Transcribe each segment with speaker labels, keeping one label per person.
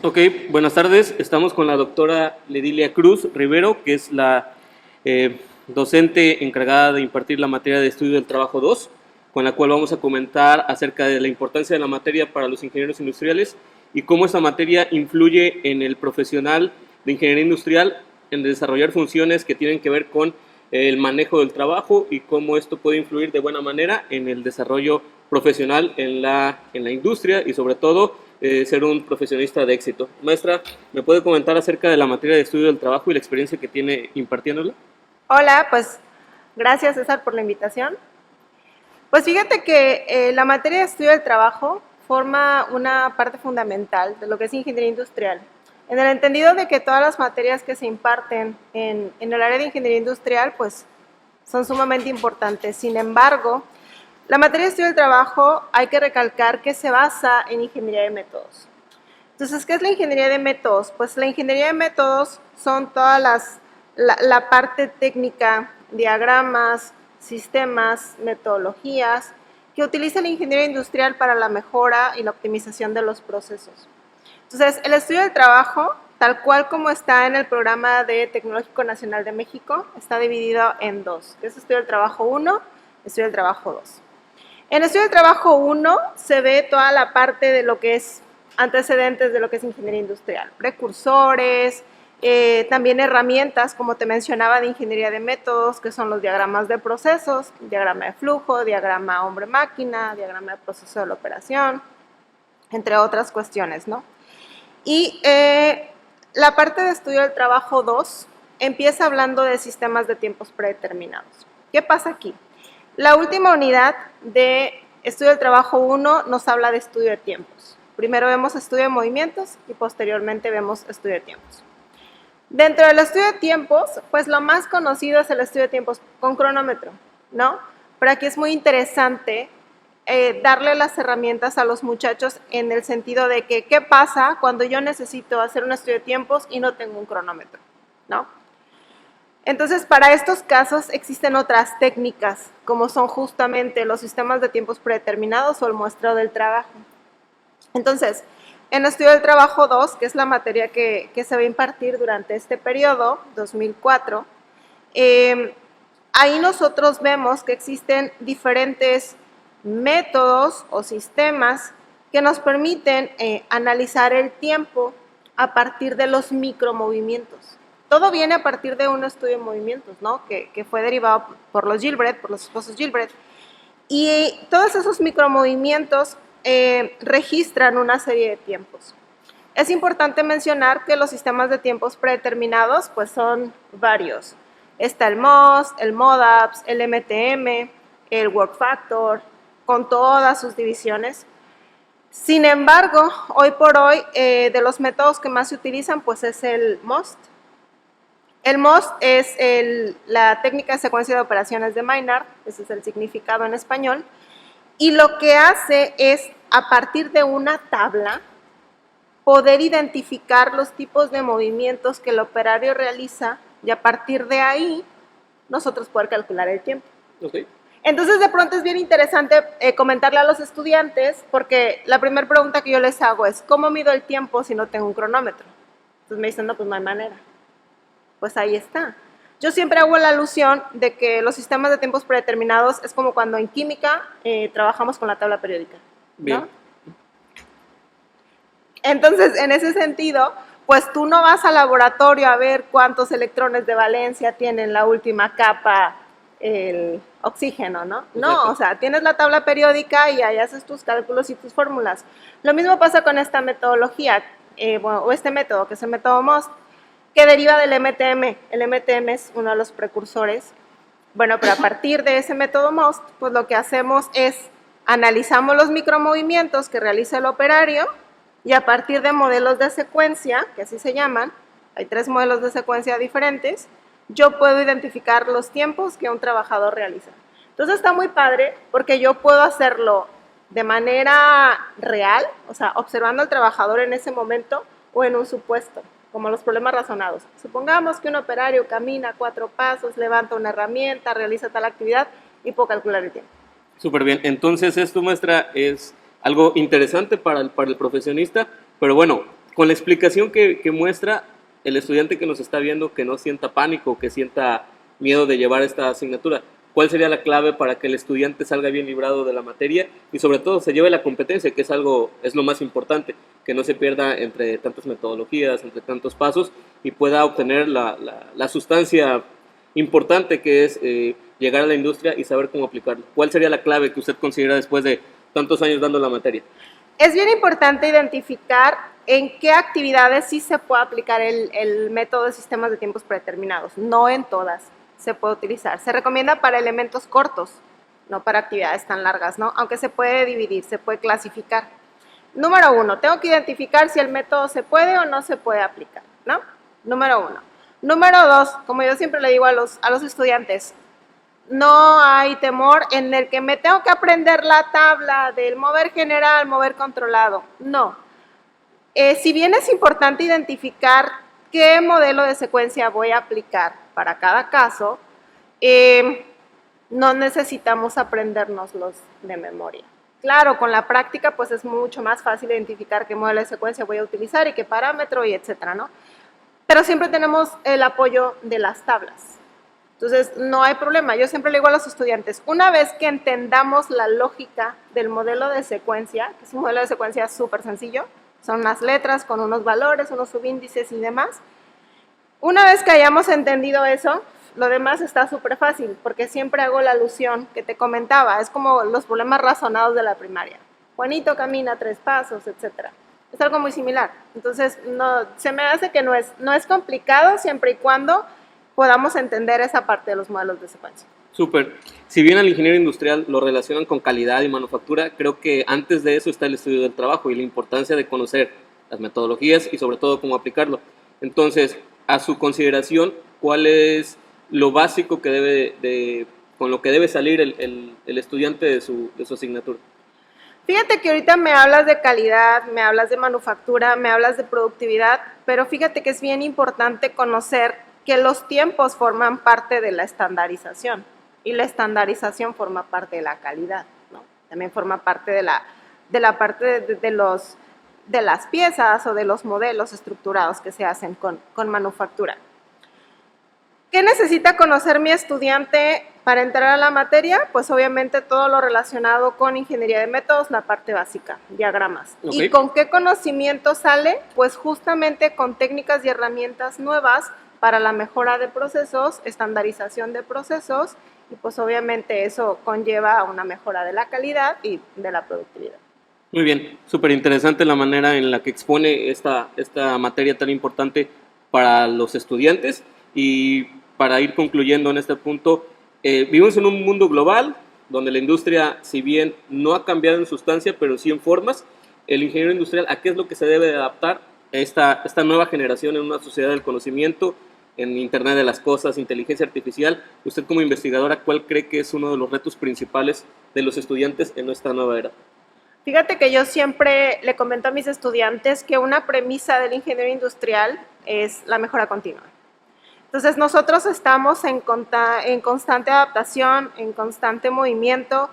Speaker 1: Ok, buenas tardes. Estamos con la doctora Ledilia Cruz Rivero, que es la docente encargada de impartir la materia de estudio del trabajo 2, con la cual vamos a comentar acerca de la importancia de la materia para los ingenieros industriales y cómo esa materia influye en el profesional de ingeniería industrial en desarrollar funciones que tienen que ver con el manejo del trabajo y cómo esto puede influir de buena manera en el desarrollo profesional en la industria y sobre todo ser un profesionista de éxito. Maestra, ¿me puede comentar acerca de la materia de estudio del trabajo y la experiencia que tiene impartiéndola?
Speaker 2: Hola, pues gracias César por la invitación. Pues fíjate que la materia de estudio del trabajo forma una parte fundamental de lo que es ingeniería industrial, en el entendido de que todas las materias que se imparten en el área de ingeniería industrial pues son sumamente importantes. Sin embargo, la materia de estudio del trabajo hay que recalcar que se basa en ingeniería de métodos. Entonces, ¿qué es la ingeniería de métodos? Pues la ingeniería de métodos son todas la parte técnica, diagramas, sistemas, metodologías que utiliza la ingeniería industrial para la mejora y la optimización de los procesos. Entonces, el estudio del trabajo, tal cual como está en el programa de Tecnológico Nacional de México, está dividido en dos, que es estudio del trabajo 1, estudio del trabajo 2. En el estudio del trabajo 1 se ve toda la parte de lo que es antecedentes de lo que es ingeniería industrial, precursores, también herramientas, como te mencionaba, de ingeniería de métodos, que son los diagramas de procesos, diagrama de flujo, diagrama hombre-máquina, diagrama de proceso de la operación, entre otras cuestiones, ¿no? Y la parte de estudio del trabajo 2 empieza hablando de sistemas de tiempos predeterminados. ¿Qué pasa aquí? La última unidad de estudio del trabajo 1 nos habla de estudio de tiempos. Primero vemos estudio de movimientos y posteriormente vemos estudio de tiempos. Dentro del estudio de tiempos, pues lo más conocido es el estudio de tiempos con cronómetro, ¿no? Pero aquí es muy interesante darle las herramientas a los muchachos en el sentido de que, ¿qué pasa cuando yo necesito hacer un estudio de tiempos y no tengo un cronómetro, ¿no? Entonces, para estos casos existen otras técnicas, como son justamente los sistemas de tiempos predeterminados o el muestreo del trabajo. Entonces, en estudio del trabajo 2, que es la materia que se va a impartir durante este periodo, 2004, ahí nosotros vemos que existen diferentes métodos o sistemas que nos permiten analizar el tiempo a partir de los micromovimientos. Todo viene a partir de un estudio de movimientos, ¿no? Que fue derivado por los Gilbert, por los esposos Gilbert. Y todos esos micromovimientos registran una serie de tiempos. Es importante mencionar que los sistemas de tiempos predeterminados pues son varios. Está el MOS, el MODAPS, el MTM, el Work Factor, con todas sus divisiones. Sin embargo, hoy por hoy, de los métodos que más se utilizan pues es el MOST. El MOST es la técnica de secuencia de operaciones de Maynard, ese es el significado en español, y lo que hace es, a partir de una tabla, poder identificar los tipos de movimientos que el operario realiza y a partir de ahí nosotros poder calcular el tiempo.
Speaker 1: Okay.
Speaker 2: Entonces, de pronto es bien interesante comentarle a los estudiantes, porque la primera pregunta que yo les hago es, ¿cómo mido el tiempo si no tengo un cronómetro? Entonces me dicen, no, pues no hay manera. Pues ahí está. Yo siempre hago la alusión de que los sistemas de tiempos predeterminados es como cuando en química trabajamos con la tabla periódica, ¿no?
Speaker 1: Bien.
Speaker 2: Entonces, en ese sentido, pues tú no vas al laboratorio a ver cuántos electrones de valencia tiene en la última capa el oxígeno, ¿no? No, o sea, tienes la tabla periódica y ahí haces tus cálculos y tus fórmulas. Lo mismo pasa con esta metodología, o este método, que es el método MOST, que deriva del MTM. El MTM es uno de los precursores. Bueno, pero a partir de ese método MOST, pues lo que hacemos es analizamos los micromovimientos que realiza el operario y a partir de modelos de secuencia, que así se llaman, hay 3 modelos de secuencia diferentes, yo puedo identificar los tiempos que un trabajador realiza. Entonces está muy padre porque yo puedo hacerlo de manera real, o sea, observando al trabajador en ese momento o en un supuesto, como los problemas razonados. Supongamos que un operario camina 4 pasos, levanta una herramienta, realiza tal actividad y puedo calcular el tiempo.
Speaker 1: Súper bien. Entonces esto, maestra, es algo interesante para el profesionista, pero bueno, con la explicación que muestra, el estudiante que nos está viendo que no sienta pánico, que sienta miedo de llevar esta asignatura. ¿Cuál sería la clave para que el estudiante salga bien librado de la materia y sobre todo se lleve la competencia, que es lo más importante, que no se pierda entre tantas metodologías, entre tantos pasos y pueda obtener la sustancia importante que es llegar a la industria y saber cómo aplicarlo? ¿Cuál sería la clave que usted considera después de tantos años dando la materia?
Speaker 2: Es bien importante identificar en qué actividades sí se puede aplicar el método de sistemas de tiempos predeterminados, no en todas se puede utilizar. Se recomienda para elementos cortos, no para actividades tan largas, ¿no? Aunque se puede dividir, se puede clasificar. Número 1, tengo que identificar si el método se puede o no se puede aplicar, ¿no? Número 1. Número 2, como yo siempre le digo a los estudiantes, no hay temor en el que me tengo que aprender la tabla del mover general, mover controlado. No. Si bien es importante identificar qué modelo de secuencia voy a aplicar para cada caso, no necesitamos aprendérnoslos de memoria. Claro, con la práctica pues es mucho más fácil identificar qué modelo de secuencia voy a utilizar y qué parámetro y etcétera, ¿no? Pero siempre tenemos el apoyo de las tablas. Entonces, no hay problema. Yo siempre le digo a los estudiantes, una vez que entendamos la lógica del modelo de secuencia, que es un modelo de secuencia súper sencillo, son unas letras con unos valores, unos subíndices y demás. Una vez que hayamos entendido eso, lo demás está súper fácil, porque siempre hago la alusión que te comentaba, es como los problemas razonados de la primaria. Juanito camina 3 pasos, etc. Es algo muy similar. Entonces, no, se me hace que no es complicado siempre y cuando podamos entender esa parte de los modelos de secuencia.
Speaker 1: Súper. Si bien al ingeniero industrial lo relacionan con calidad y manufactura, creo que antes de eso está el estudio del trabajo y la importancia de conocer las metodologías y sobre todo cómo aplicarlo. Entonces, a su consideración, ¿cuál es lo básico que con lo que debe salir el estudiante de su asignatura?
Speaker 2: Fíjate que ahorita me hablas de calidad, me hablas de manufactura, me hablas de productividad, pero fíjate que es bien importante conocer que los tiempos forman parte de la estandarización y la estandarización forma parte de la calidad, ¿no? También forma parte de la parte de las piezas o de los modelos estructurados que se hacen con manufactura. ¿Qué necesita conocer mi estudiante para entrar a la materia? Pues obviamente todo lo relacionado con ingeniería de métodos, la parte básica, diagramas.
Speaker 1: Okay.
Speaker 2: ¿Y con qué conocimiento sale? Pues justamente con técnicas y herramientas nuevas para la mejora de procesos, estandarización de procesos, y pues obviamente eso conlleva a una mejora de la calidad y de la productividad.
Speaker 1: Muy bien, súper interesante la manera en la que expone esta materia tan importante para los estudiantes. Y para ir concluyendo en este punto, vivimos en un mundo global donde la industria, si bien no ha cambiado en sustancia, pero sí en formas. El ingeniero industrial, ¿a qué es lo que se debe de adaptar a esta nueva generación en una sociedad del conocimiento, en Internet de las cosas, inteligencia artificial? Usted como investigadora, ¿cuál cree que es uno de los retos principales de los estudiantes en esta nueva era?
Speaker 2: Fíjate que yo siempre le comento a mis estudiantes que una premisa del ingeniero industrial es la mejora continua. Entonces nosotros estamos en constante adaptación, en constante movimiento,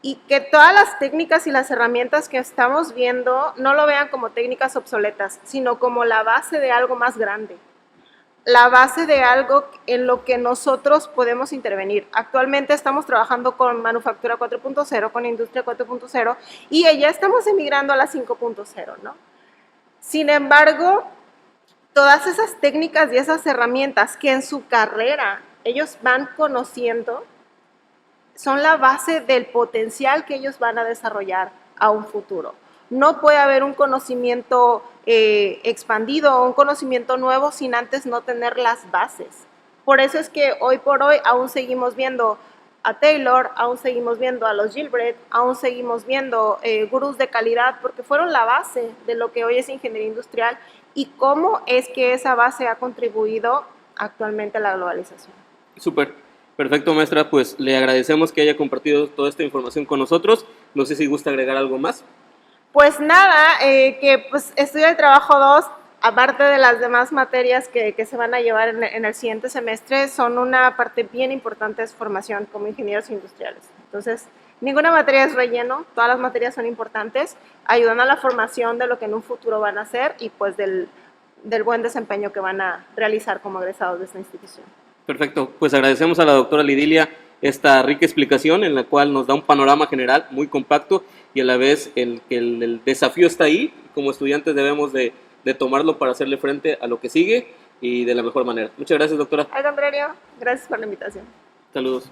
Speaker 2: y que todas las técnicas y las herramientas que estamos viendo no lo vean como técnicas obsoletas, sino como la base de algo más grande, la base de algo en lo que nosotros podemos intervenir. Actualmente estamos trabajando con manufactura 4.0, con industria 4.0, y ya estamos emigrando a la 5.0, ¿no? Sin embargo, todas esas técnicas y esas herramientas que en su carrera ellos van conociendo son la base del potencial que ellos van a desarrollar a un futuro. No puede haber un conocimiento expandido o un conocimiento nuevo sin antes no tener las bases. Por eso es que hoy por hoy aún seguimos viendo a Taylor, aún seguimos viendo a los Gilbreth, aún seguimos viendo gurús de calidad, porque fueron la base de lo que hoy es ingeniería industrial y cómo es que esa base ha contribuido actualmente a la globalización.
Speaker 1: Súper, perfecto, maestra, pues le agradecemos que haya compartido toda esta información con nosotros. No sé si gusta agregar algo más.
Speaker 2: Pues nada, que pues estudio el trabajo 2, aparte de las demás materias que se van a llevar en el siguiente semestre, son una parte bien importante de su formación como ingenieros industriales. Entonces, Ninguna materia es relleno, todas las materias son importantes, ayudan a la formación de lo que en un futuro van a hacer y pues del buen desempeño que van a realizar como egresados de esta institución.
Speaker 1: Perfecto, pues agradecemos a la doctora Lidilia esta rica explicación en la cual nos da un panorama general muy compacto y a la vez el desafío está ahí. Como estudiantes debemos de tomarlo para hacerle frente a lo que sigue y de la mejor manera. Muchas gracias, doctora.
Speaker 2: Al contrario, gracias por la invitación.
Speaker 1: Saludos.